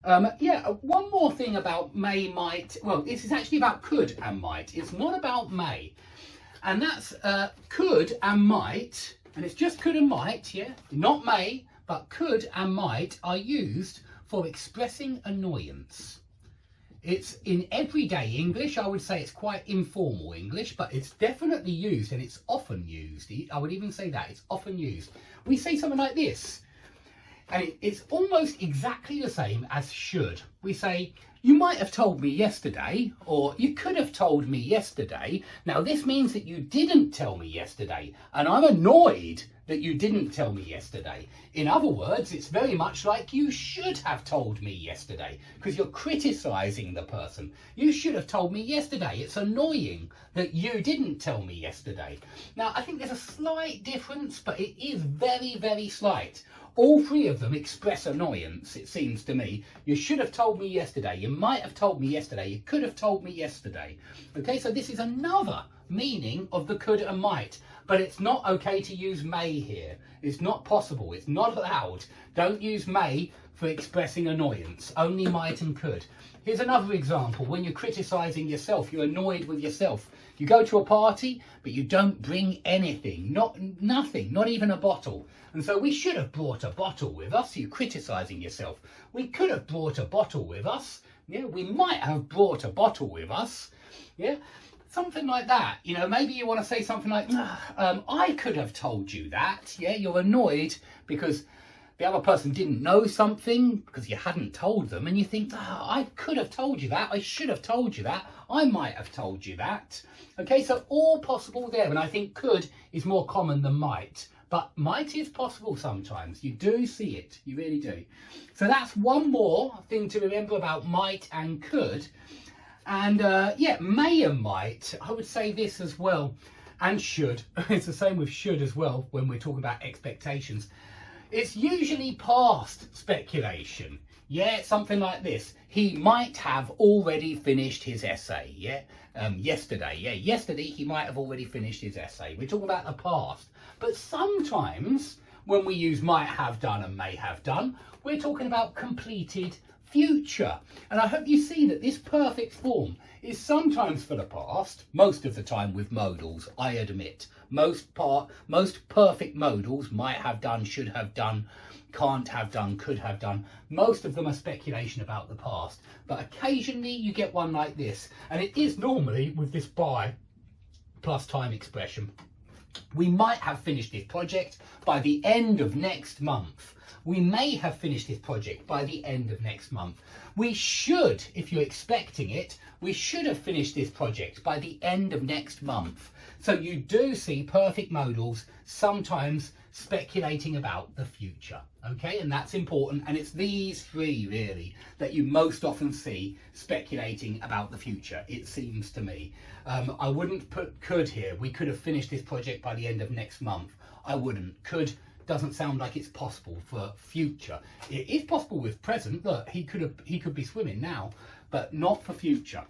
One more thing about may, might. Well, this is actually about could and might. It's not about may. And that's could and might. And it's just could and might, yeah? Not may, but could and might are used for expressing annoyance. It's in everyday English. I would say it's quite informal English, but it's definitely used and it's often used. I would even say that it's often used. We say something like this. And it's almost exactly the same as should. We say, you might have told me yesterday, or you could have told me yesterday. Now, this means that you didn't tell me yesterday, and I'm annoyed that you didn't tell me yesterday. In other words, it's very much like you should have told me yesterday, because you're criticizing the person. You should have told me yesterday. It's annoying that you didn't tell me yesterday. Now, I think there's a slight difference, but it is very, very slight. All three of them express annoyance, it seems to me. You should have told me yesterday. You might have told me yesterday. You could have told me yesterday. Okay, so this is another meaning of the could and might. But it's not okay to use may here. It's not possible. It's not allowed. Don't use may for expressing annoyance. Only might and could. Here's another example. When you're criticising yourself, you're annoyed with yourself. You go to a party, but you don't bring anything. Nothing, not even a bottle. And so we should have brought a bottle with us. You're criticising yourself. We could have brought a bottle with us. Yeah, we might have brought a bottle with us. Yeah, something like that. You know, maybe you want to say something like, I could have told you that. Yeah, you're annoyed because the other person didn't know something because you hadn't told them, and you think, I could have told you that. I should have told you that. I might have told you that. Okay, so all possible there. And I think could is more common than might. But might is possible sometimes. You do see it. You really do. So that's one more thing to remember about might and could. And may and might, I would say this as well. And should. It's the same with should as well when we're talking about expectations. It's usually past speculation. Yeah, it's something like this. He might have already finished his essay. Yeah, yesterday. Yeah, yesterday he might have already finished his essay. We're talking about the past. But sometimes when we use might have done and may have done, we're talking about completed future. And I hope you see that this perfect form is sometimes for the past, most of the time with modals, I admit. Most perfect modals, might have done, should have done, can't have done, could have done. Most of them are speculation about the past. But occasionally you get one like this. And it is normally with this by plus time expression. We might have finished this project by the end of next month. We may have finished this project by the end of next month. We should, if you're expecting it, we should have finished this project by the end of next month. So you do see perfect modals sometimes speculating about the future. Okay, and that's important. And it's these three really that you most often see speculating about the future, it seems to me. I wouldn't put could here. We could have finished this project by the end of next month. I wouldn't. Could doesn't sound like it's possible for future. It is possible with present. Look, he could be swimming now, but not for future.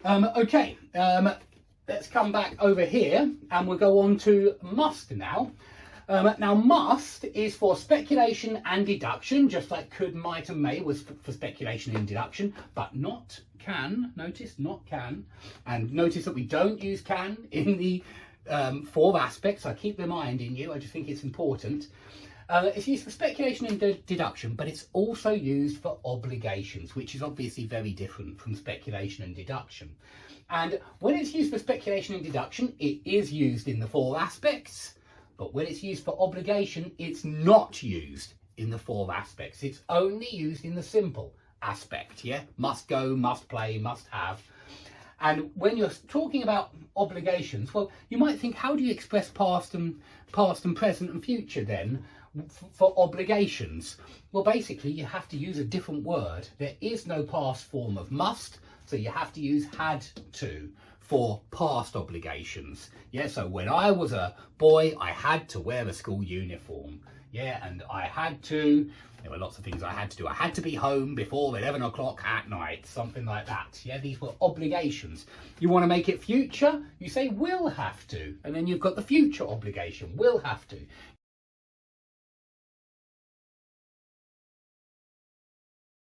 Let's come back over here and we'll go on to must now. Now must is for speculation and deduction, just like could, might and may was for speculation and deduction, but not can. Notice not can, and notice that we don't use can in the four aspects. I keep reminding you, I just think it's important. It's used for speculation and deduction, but it's also used for obligations, which is obviously very different from speculation and deduction. And when it's used for speculation and deduction, it is used in the four aspects, but when it's used for obligation, it's not used in the four aspects. It's only used in the simple aspect, yeah? Must go, must play, must have. And when you're talking about obligations, well, you might think, how do you express past and present and future then for obligations? Well, basically, you have to use a different word. There is no past form of must, so you have to use had to for past obligations. Yeah, so when I was a boy, I had to wear a school uniform. Yeah, and I had to, there were lots of things I had to do. I had to be home before 11 o'clock at night, something like that. Yeah, these were obligations. You want to make it future, you say will have to, and then you've got the future obligation, will have to.